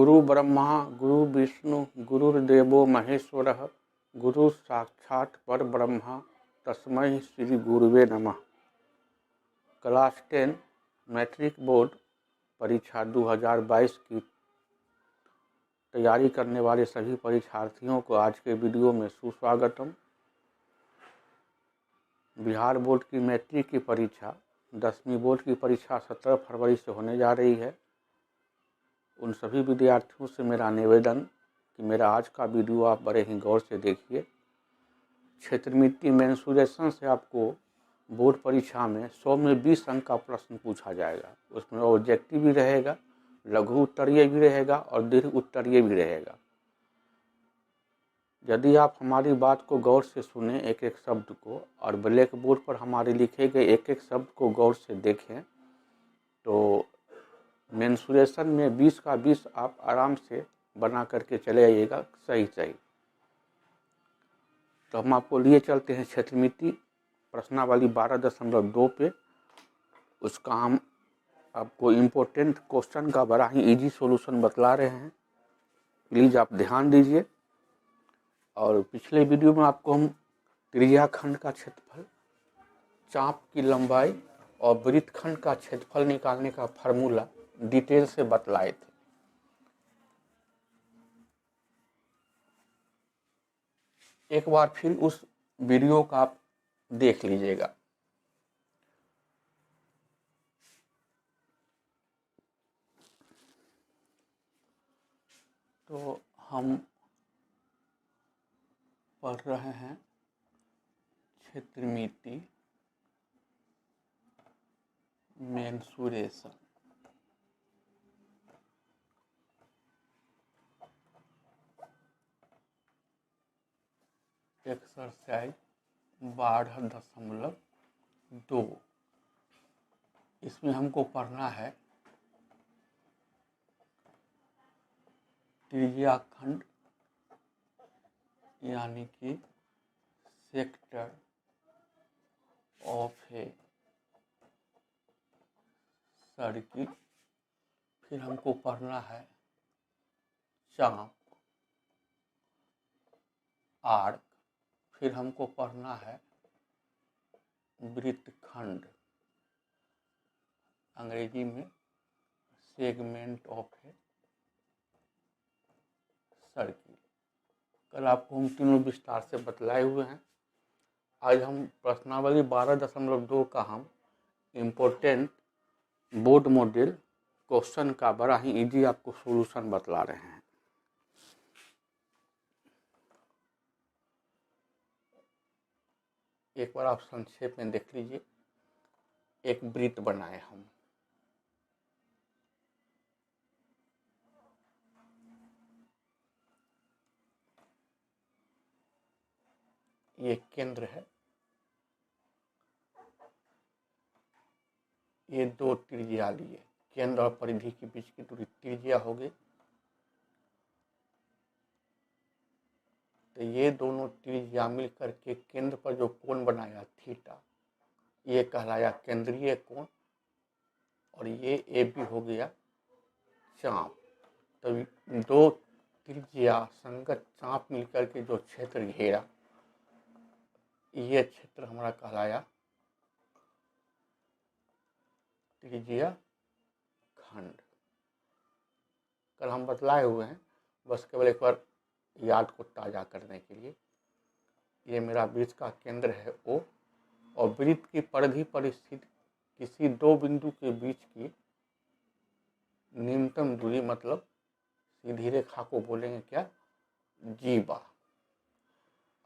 गुरु ब्रह्मा गुरु विष्णु गुरुर्देवो महेश्वरः गुरु साक्षात् परब्रह्म तस्मै श्री गुरुवे नमः। क्लास 10 मैट्रिक बोर्ड परीक्षा 2022 की तैयारी करने वाले सभी परीक्षार्थियों को आज के वीडियो में सुस्वागतम। बिहार बोर्ड की मैट्रिक की परीक्षा 10वीं बोर्ड की परीक्षा 17 फरवरी से होने जा रही है। उन सभी विद्यार्थियों से मेरा निवेदन कि मेरा आज का वीडियो आप बड़े ही गौर से देखिए। क्षेत्र मिट्टी मेंसुरेशन से आपको बोर्ड परीक्षा में 100 में 20 अंक का प्रश्न पूछा जाएगा। उसमें ऑब्जेक्टिव भी रहेगा, लघु उत्तरीय भी रहेगा और दीर्घ उत्तरीय भी रहेगा। यदि आप हमारी बात को गौर से सुने, एक एक शब्द को, और ब्लैक बोर्ड पर हमारे लिखे गए एक एक शब्द को गौर से देखें तो मेंसुरेशन में 20 का 20 आप आराम से बना करके चले आइएगा सही। तो हम आपको लिए चलते हैं क्षेत्र मिट्टी प्रश्नावली 12.2 पे। उसका हम आपको इम्पोर्टेंट क्वेश्चन का बड़ा ही इजी सॉल्यूशन बतला रहे हैं, प्लीज़ आप ध्यान दीजिए। और पिछले वीडियो में आपको हम त्रिज्याखंड का क्षेत्रफल, चाप की लंबाई और वृत्तखंड का क्षेत्रफल निकालने का फार्मूला डिटेल से बतलाए थे। एक बार फिर उस वीडियो का आप देख लीजिएगा। तो हम पढ़ रहे हैं क्षेत्र मिट्टी मेंसुरेशन। एक्सरसाइज 12.2। इसमें हमको पढ़ना है त्रिज्याखंड यानी कि सेक्टर ऑफ ए सर्किल। फिर हमको पढ़ना है चाप, आर्क। फिर हमको पढ़ना है वृत्तखंड, अंग्रेजी में सेगमेंट ऑफ ए सर्किल। कल आपको हम तीनों विस्तार से बतलाए हुए हैं। आज हम प्रश्नावली 12.2 का हम इम्पोर्टेंट बोर्ड मॉडल क्वेश्चन का बड़ा ही इजी आपको सॉल्यूशन बतला रहे हैं। एक बार आप संक्षेप में देख लीजिए। एक वृत्त बनाए हम, ये केंद्र है, ये दो त्रिज्या लिए, केंद्र और परिधि के बीच की दूरी त्रिज्या हो गई। तो ये दोनों त्रिज्या मिलकर के केंद्र पर जो कोण बनाया थीटा, ये कहलाया केंद्रीय कोण। और ये ए बी हो गया चाप। तो दो त्रिज्या संगत चाप मिलकर के जो क्षेत्र घेरा, ये क्षेत्र हमारा कहलाया त्रिज्याखंड। कल हम बतलाए हुए हैं, बस केवल एक बार याद को ताज़ा करने के लिए। ये मेरा वृत्त का केंद्र है O, और वृत्त की परिधि पर स्थित किसी दो बिंदु के बीच की न्यूनतम दूरी, मतलब सीधी रेखा को बोलेंगे क्या, जीवा।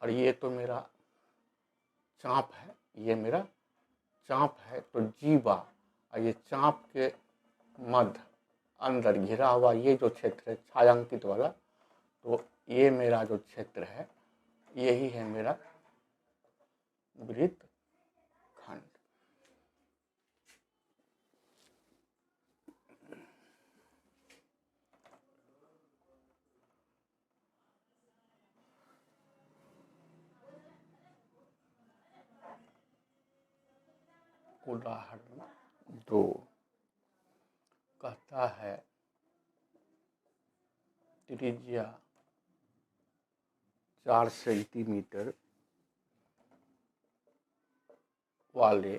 और ये तो मेरा चाप है, ये मेरा चाप है। तो जीवा और ये चाप के मध्य अंदर घिरा हुआ ये जो क्षेत्र है छायांकित वाला, तो ये मेरा जो क्षेत्र है यही है मेरा वृत्तखंड। उदाहरण 2 कहता है त्रिज्या 4 सेंटीमीटर वाले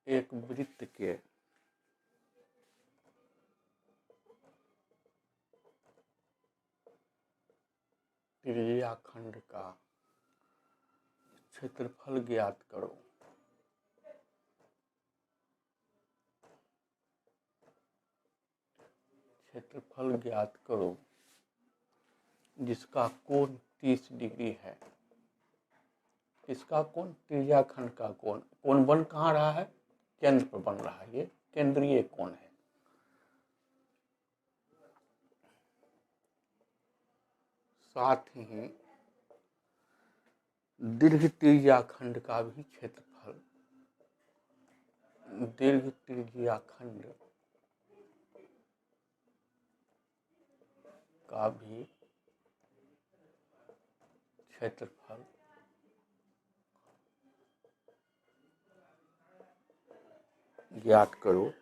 एक वृत्त के त्रिज्या खंड का क्षेत्रफल ज्ञात करो। क्षेत्रफल ज्ञात करो जिसका कोण 30 डिग्री है। इसका कोण त्रिज्या खंड का कोण, कोण बन कहाँ रहा है? केंद्र पर बन रहा है, ये केंद्रीय कोण है। साथ ही दीर्घ त्रिज्या खंड का भी क्षेत्रफल, दीर्घ त्रिज्या खंड का भी क्षेत्रफल ज्ञात करो।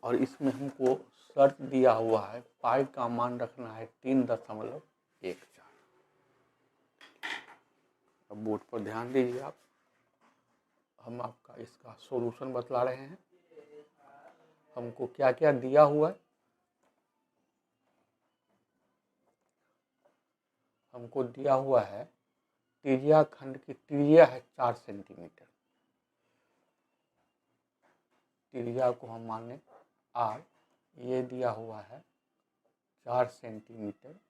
और इसमें हमको शर्त दिया हुआ है, पाई का मान रखना है 3.14। अब बोर्ड पर ध्यान दीजिए आप, हम आपका इसका सॉल्यूशन बतला रहे हैं। हमको क्या क्या दिया हुआ है? हमको दिया हुआ है त्रिज्या खंड की त्रिज्या है 4 सेंटीमीटर। त्रिज्या को हम माने r, ये दिया हुआ है 4 सेंटीमीटर।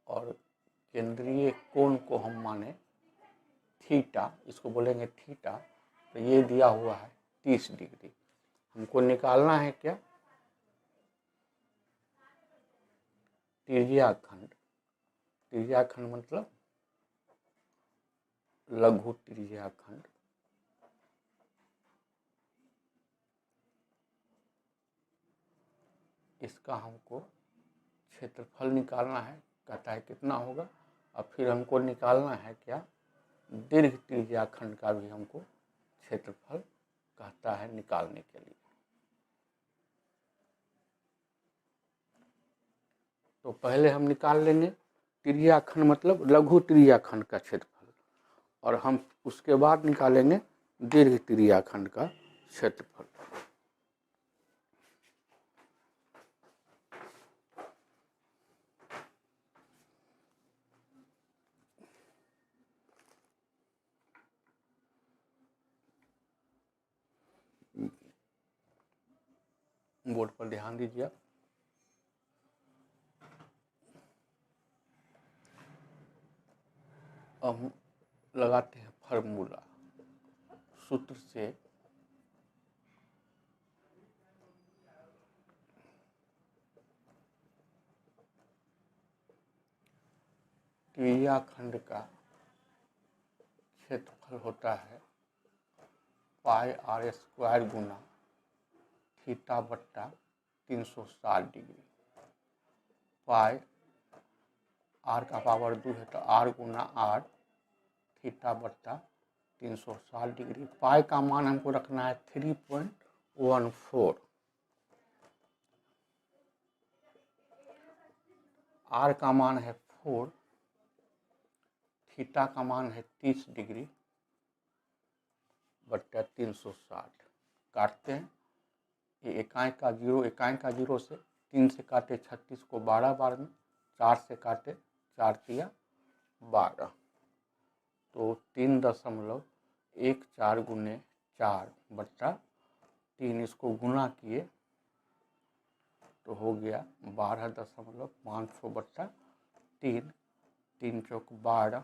और केंद्रीय कोण को हम माने थीटा, इसको बोलेंगे थीटा। तो ये दिया हुआ है 30 डिग्री। हमको निकालना है क्या? त्रिज्या खंड। त्रिज्या खंड मतलब लघु त्रिज्या खंड। इसका हमको क्षेत्रफल निकालना है। कहता है कितना होगा। और फिर हमको निकालना है क्या? दीर्घ त्रिज्या खंड का भी हमको क्षेत्रफल कहता है निकालने के लिए। तो पहले हम निकाल लेंगे त्रिज्या खंड मतलब लघु त्रिज्या खंड का क्षेत्रफल, और हम उसके बाद निकालेंगे दीर्घ त्रिज्या खंड का क्षेत्रफल। बोर्ड पर ध्यान दीजिए। हम लगाते हैं फार्मूला। सूत्र से त्रिज्या खंड का क्षेत्रफल होता है पाई r² गुना थीटा बट्टा 360 डिग्री। पाई r का पावर 2 है तो r गुना r थीटा बट्टा 360 डिग्री। पाई का मान हमको रखना है 3.14। r का मान है 4, थीटा का मान है 30 डिग्री बट्टा 360। काटते हैं, ये इकाई का जीरो से 3 से काटे 36 को 12 बार में, 4 से काटे 4 तिया 12। तो 3.14 गुने 4 बट्टा 3, इसको गुना किए तो हो गया 12.500 बट्टा 3, 3 चौक 12।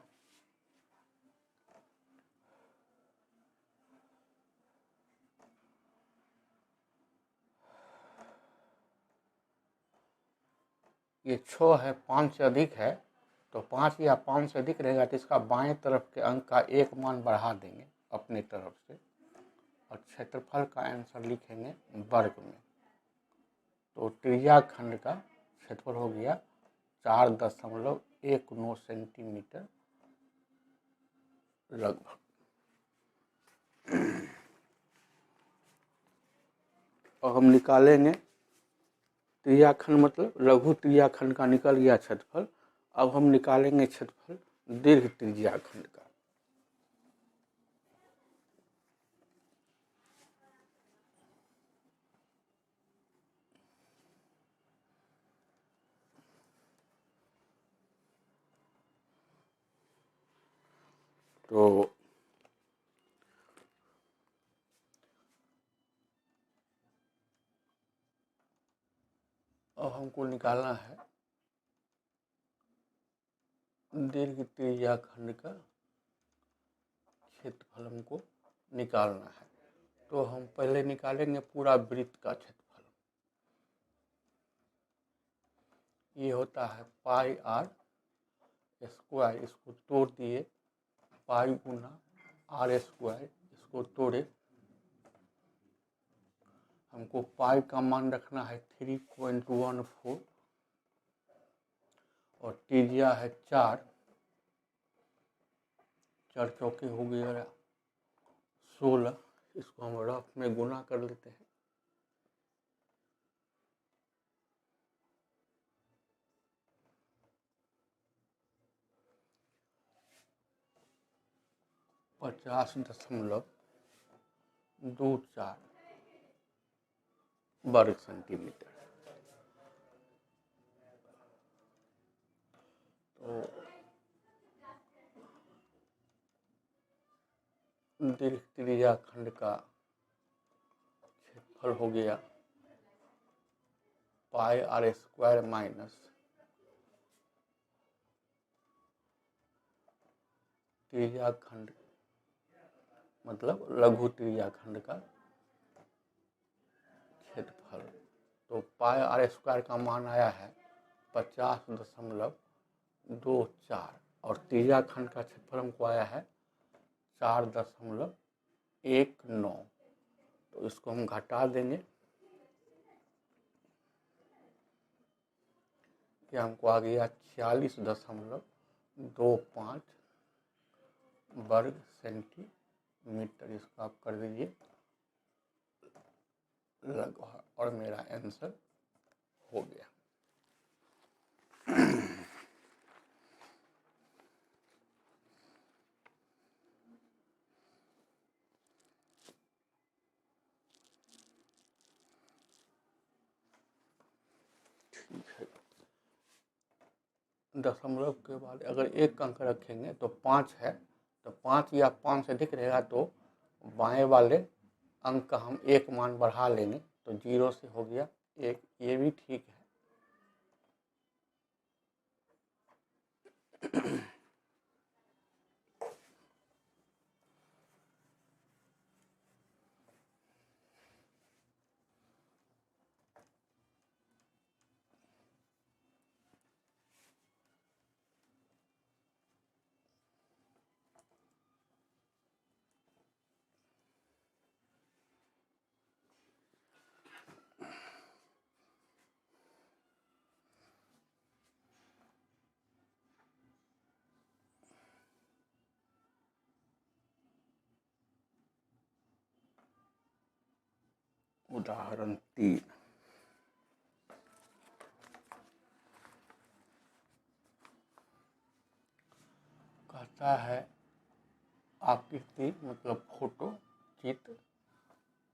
ये 6 है, 5 से अधिक है तो 5 या 5 से अधिक रहेगा तो इसका बाएं तरफ के अंक का एक मान बढ़ा देंगे अपने तरफ से, और क्षेत्रफल का आंसर लिखेंगे वर्ग में। तो त्रिज्या खंड का क्षेत्रफल हो गया 4.19 सेंटीमीटर लगभग। और हम निकालेंगे त्रिज्याखंड, मतलब लघु त्रिज्याखंड का निकल गया क्षेत्रफल। अब हम निकालेंगे क्षेत्रफल दीर्घ त्रिज्याखंड का। तो अब हमको निकालना है दीर्घ त्रिज्याखंड का क्षेत्रफल, हमको निकालना है। तो हम पहले निकालेंगे पूरा वृत्त का क्षेत्रफल। ये होता है पाई आर स्क्वायर, इसको तोड़ दिए, पाई गुना आर स्क्वायर, इसको तोड़े। हमको पाई का मान रखना है 3.14 और त्रिज्या है 4, 4 चौके हो गया 16। इसको हम रफ में गुना कर लेते हैं। पचास दशमलव 24 वर्ग सेंटीमीटर। तो दीर्घ त्रिज्याखंड का क्षेत्रफल हो गया पाई आर स्क्वायर माइनस त्रिज्याखंड, मतलब लघु त्रिज्याखंड का क्षेत्रफल। तो पाई आर स्क्वायर का मान आया है 50.24 और त्रिज्याखंड का क्षेत्रफल हमको आया है 4.19। तो इसको हम घटा देंगे कि हमको आ गया 46.25 वर्ग सेंटीमीटर। इसको आप कर दीजिए लगभग, और मेरा आंसर हो गया। ठीक है, दशमलव के बाद अगर एक अंक रखेंगे तो 5 है, तो 5 या 5 से अधिक रहेगा तो बाएं वाले अंक का हम एक मान बढ़ा लेंगे, तो 0 से हो गया 1। ये भी ठीक है। उदाहरण 3, कहता है आकृति, मतलब फोटो चित्र,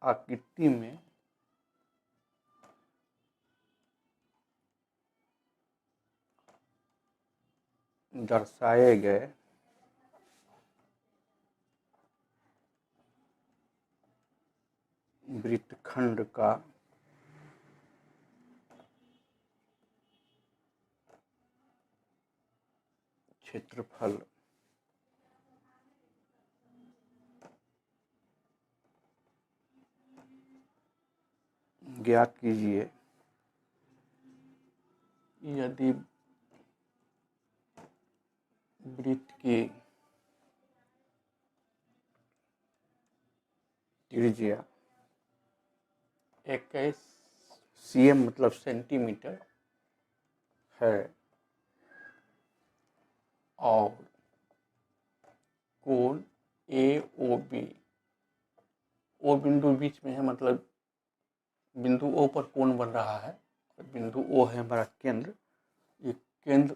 आकृति में दर्शाए गए वृत्तखंड का क्षेत्रफल ज्ञात कीजिए यदि वृत्त की त्रिज्या 21 cm, मतलब सेंटीमीटर है और कोण AOB ओ बिंदु बीच में है, मतलब बिंदु ओ पर कोण बन रहा है। बिंदु ओ है हमारा केंद्र, ये केंद्र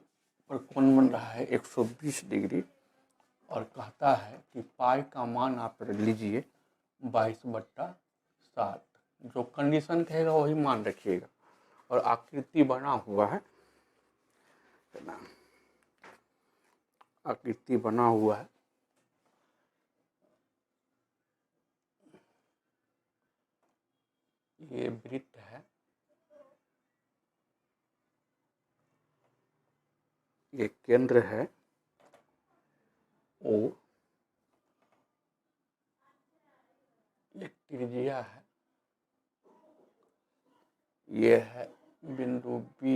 पर कोण बन रहा है 120 डिग्री, और कहता है कि पाई का मान आप लीजिए 22/7। जो कंडीशन कहेगा वही मान रखिएगा। और आकृति बना हुआ है, आकृति बना हुआ है। ये वृत्त है, ये केंद्र है ओ, ये त्रिज्या है, ये है बिंदु बी,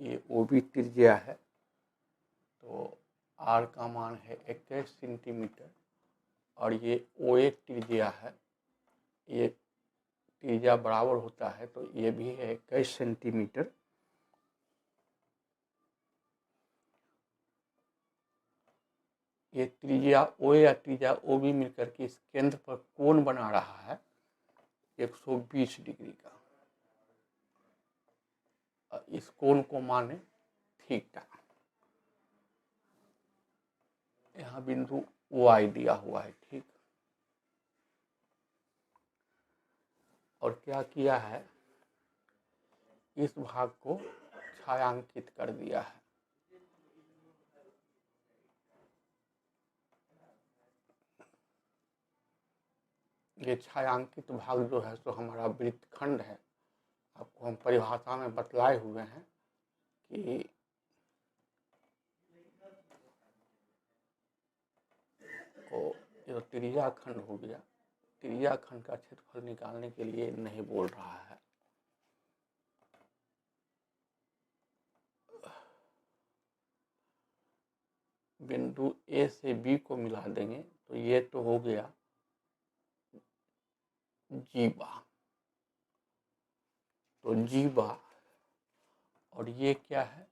ये ओ बी त्रिज्या है। तो आर का मान है 21 सेंटीमीटर, और ये ओ एक त्रिज्या है, ये त्रिज्या बराबर होता है, तो ये भी है 21 सेंटीमीटर। ये त्रिज्या ओ या त्रिज्या ओ भी मिलकर के इस केंद्र पर कोण बना रहा है 120 डिग्री का। इस कोण को माने थीटा। यहाँ बिंदु वाई दिया हुआ है, ठीक। और क्या किया है, इस भाग को छायांकित कर दिया है। ये छायांकित भाग जो है सो हमारा वृत्तखंड है। आपको हम परिभाषा में बतलाए हुए हैं कि ये त्रिज्या खंड हो गया। त्रिज्या खंड का क्षेत्रफल निकालने के लिए नहीं बोल रहा है। बिंदु ए से बी को मिला देंगे तो ये तो हो गया जीवा, तो जीवा, और ये क्या है,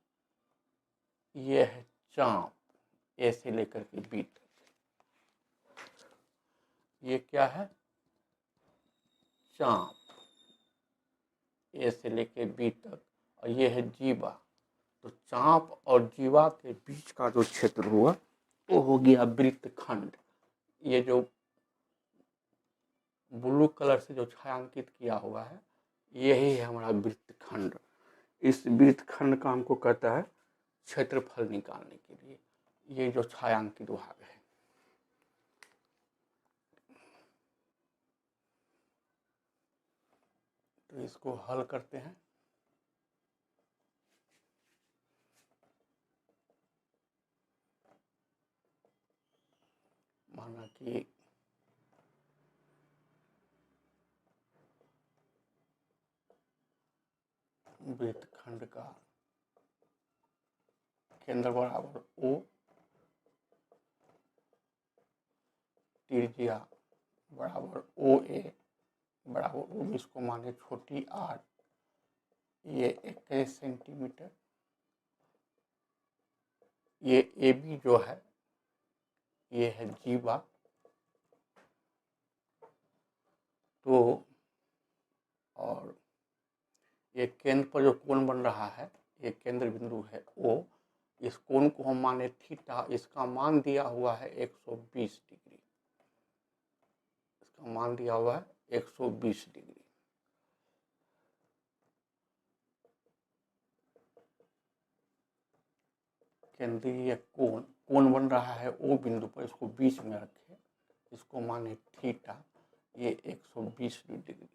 ये है चाप, ए से लेकर के बी तक। ये क्या है, चाप, ए से लेकर बी तक, और ये है जीवा। तो चाप और जीवा के बीच का जो क्षेत्र हुआ वो हो गया वृत्तखंड। ये जो ब्लू कलर से जो छायांकित किया हुआ है यही है हमारा वृत्तखंड। इस वृत्तखंड का हमको कहता है क्षेत्रफल निकालने के लिए ये जो छायांकित भाग है। तो इसको हल करते हैं। माना कि वृत्तखंड का केंद्र बराबर ओ, त्रिज्या बराबर ओ ए बराबर ओ, इसको माने छोटी आर, ये 21 सेंटीमीटर। ये ए बी जो है ये है जीवा। तो और ये केंद्र पर जो कोण बन रहा है ये केंद्र बिंदु है ओ, इस कोण को हम माने थीटा। इसका मान दिया हुआ है 120 डिग्री, इसका मान दिया हुआ है 120 डिग्री। केंद्रीय कोण, कोण बन रहा है ओ बिंदु पर, इसको बीच में रखें, इसको माने थीटा, ये 120 डिग्री।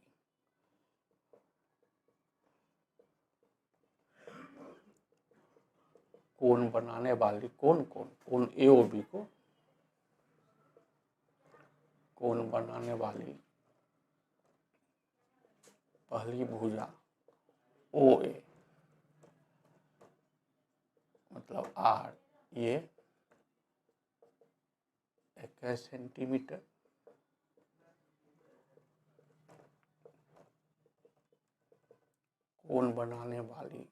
कोण बनाने वाली कोण ए ओ बी को, कोण बनाने वाली पहली भुजा ओ ए मतलब आर, ये 21 सेंटीमीटर। कोण बनाने वाली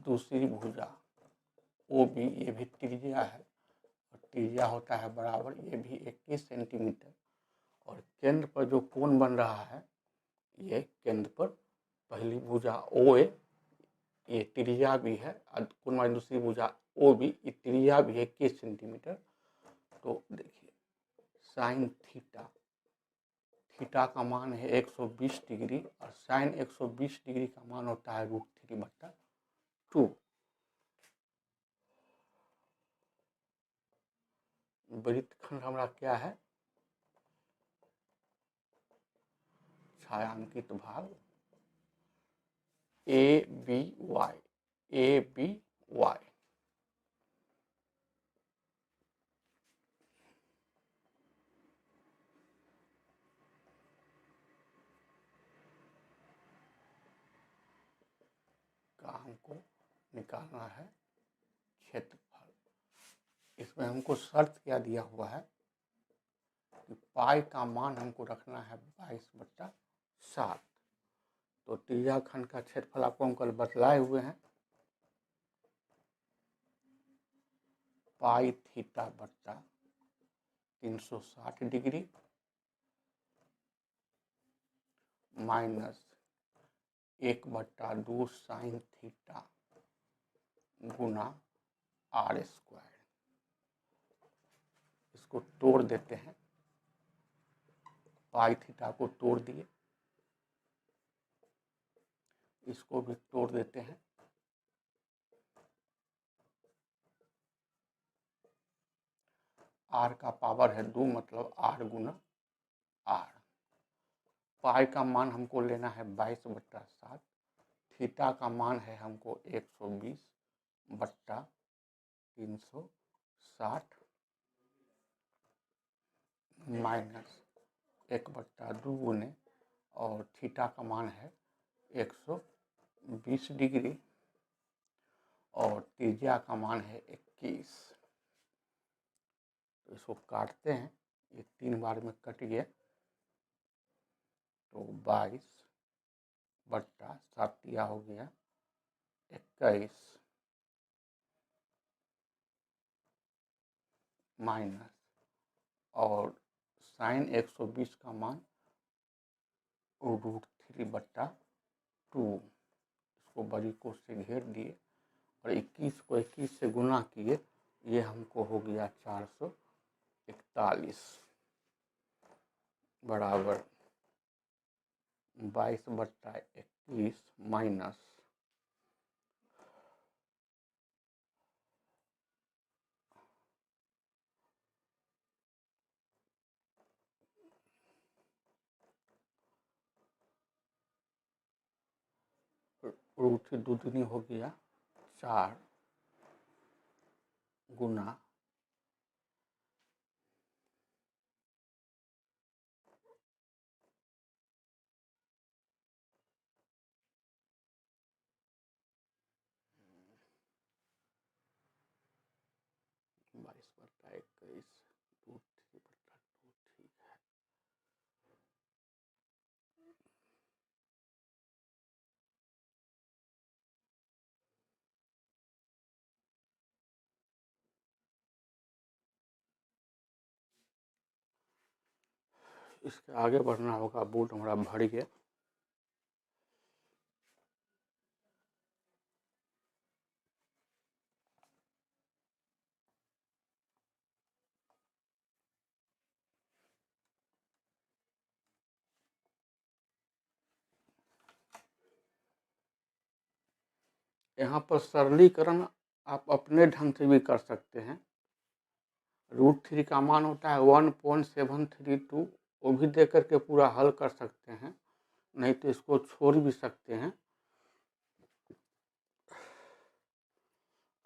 दूसरी भुजा ओ बी, ये भी त्रिज्या है, और त्रिज्या होता है बराबर, ये भी 21 सेंटीमीटर। और केंद्र पर जो कोण बन रहा है, ये केंद्र पर पहली भुजा ओ ए, ये त्रिज्या भी है, कोण वाली दूसरी भुजा ओ बी, त्रिज्या भी है 21 सेंटीमीटर। तो देखिए साइन थीटा, थीटा का मान है 120 डिग्री और साइन 120 डिग्री का मान होता है √3/2। वृत्तखंड हमारा क्या है, छायांकित भाग A B Y, A B Y. का हमको निकालना है क्षेत्रफल। इसमें हमको शर्त क्या दिया हुआ है कि पाई का मान हमको रखना है 22/7। तो त्रिज्या खंड का क्षेत्रफल आपको हम कल बतलाए हुए हैं, पाई थीटा बट्टा 360 डिग्री माइनस 1/2 साइन थीटा गुना r²। इसको तोड़ देते हैं, पाई थीटा को तोड़ दिए, इसको भी तोड़ देते हैं, r का पावर है 2, मतलब r गुना r। पाई का मान हमको लेना है 22/7, थीटा का मान है हमको 120/360 माइनस 1/2 गुने, और थीटा का मान है 120 डिग्री और त्रिज्या का मान है 21। तो इसको काटते हैं, ये 3 बार में कट गया, तो 22/7 दिया हो गया 21 माइनस, और साइन 120 का मान √3/2। इसको बड़ी कोश से घेर दिए और 21 को 21 से गुना किए, ये हमको हो गया 441 बराबर 22/21 माइनस 2 हो गया 4 गुना 22/21 √3/2, ठीक है। इसके आगे बढ़ना होगा, बोर्ड हमारा भर गया। यहाँ पर सरलीकरण आप अपने ढंग से भी कर सकते हैं। √3 का मान होता है 1.732, वो भी दे करके पूरा हल कर सकते हैं, नहीं तो इसको छोड़ भी सकते हैं।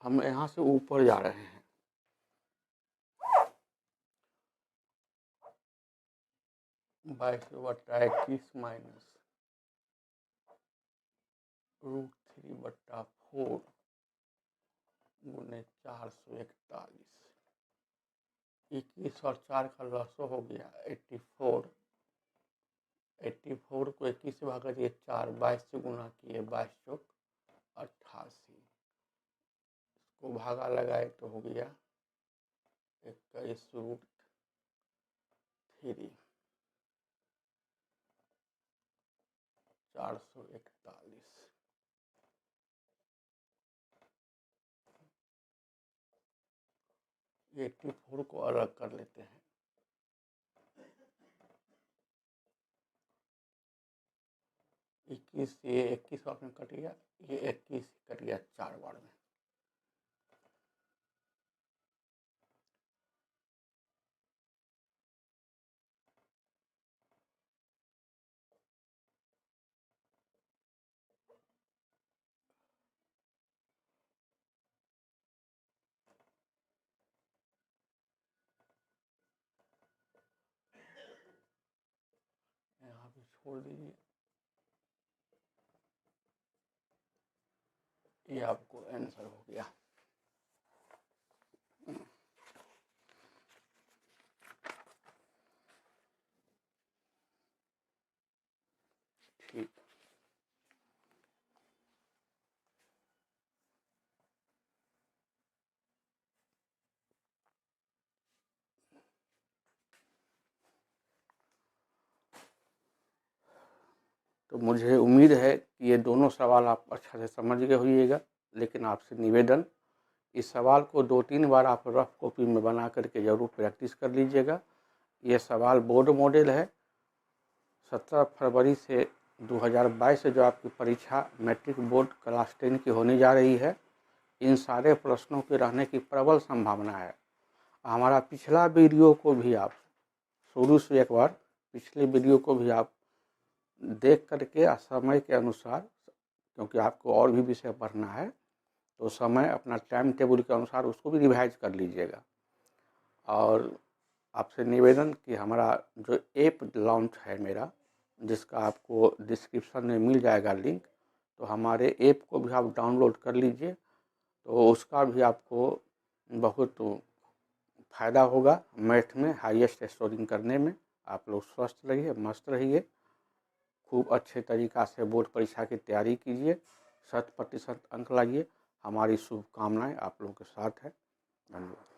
हम यहाँ से ऊपर जा रहे हैं, (22/21 माइनस √3/4 गुने 441। 21 और 4 का लसो हो गया 84। 84 को 21 से भाग दिए 4, 22 से गुना किए 22 चौक 88, इसको भागा लगाए तो हो गया 21√3 441। 84 को अलग कर लेते हैं। इक्कीस, ये 21 आपने कट गया, ये 21 कट गया 4 बार में। यहाँ पे छोड़ दीजिए, ये आपको आंसर हो गया। ठीक, तो मुझे उम्मीद है कि ये दोनों सवाल आप अच्छा से समझ गए होइएगा, लेकिन आपसे निवेदन, इस सवाल को 2-3 बार आप रफ कॉपी में बना करके ज़रूर प्रैक्टिस कर लीजिएगा। ये सवाल बोर्ड मॉडल है। 17 फरवरी से 2022 से जो आपकी परीक्षा मैट्रिक बोर्ड क्लास 10 की होने जा रही है, इन सारे प्रश्नों के रहने की प्रबल संभावना है। हमारा पिछला वीडियो को भी आप शुरू से एक बार पिछले वीडियो को भी आप देख करके समय के अनुसार, क्योंकि आपको और भी विषय पढ़ना है, तो समय अपना टाइम टेबल के अनुसार उसको भी रिवाइज कर लीजिएगा। और आपसे निवेदन कि हमारा जो ऐप लॉन्च है मेरा, जिसका आपको डिस्क्रिप्शन में मिल जाएगा लिंक, तो हमारे ऐप को भी आप डाउनलोड कर लीजिए, तो उसका भी आपको बहुत फ़ायदा होगा। मैथ में हाईएस्ट स्कोरिंग करने में आप लोग स्वस्थ रहिए, मस्त रहिए, खूब अच्छे तरीक़ा से बोर्ड परीक्षा की तैयारी कीजिए, 100% अंक लाइए। हमारी शुभकामनाएं आप लोगों के साथ है। धन्यवाद।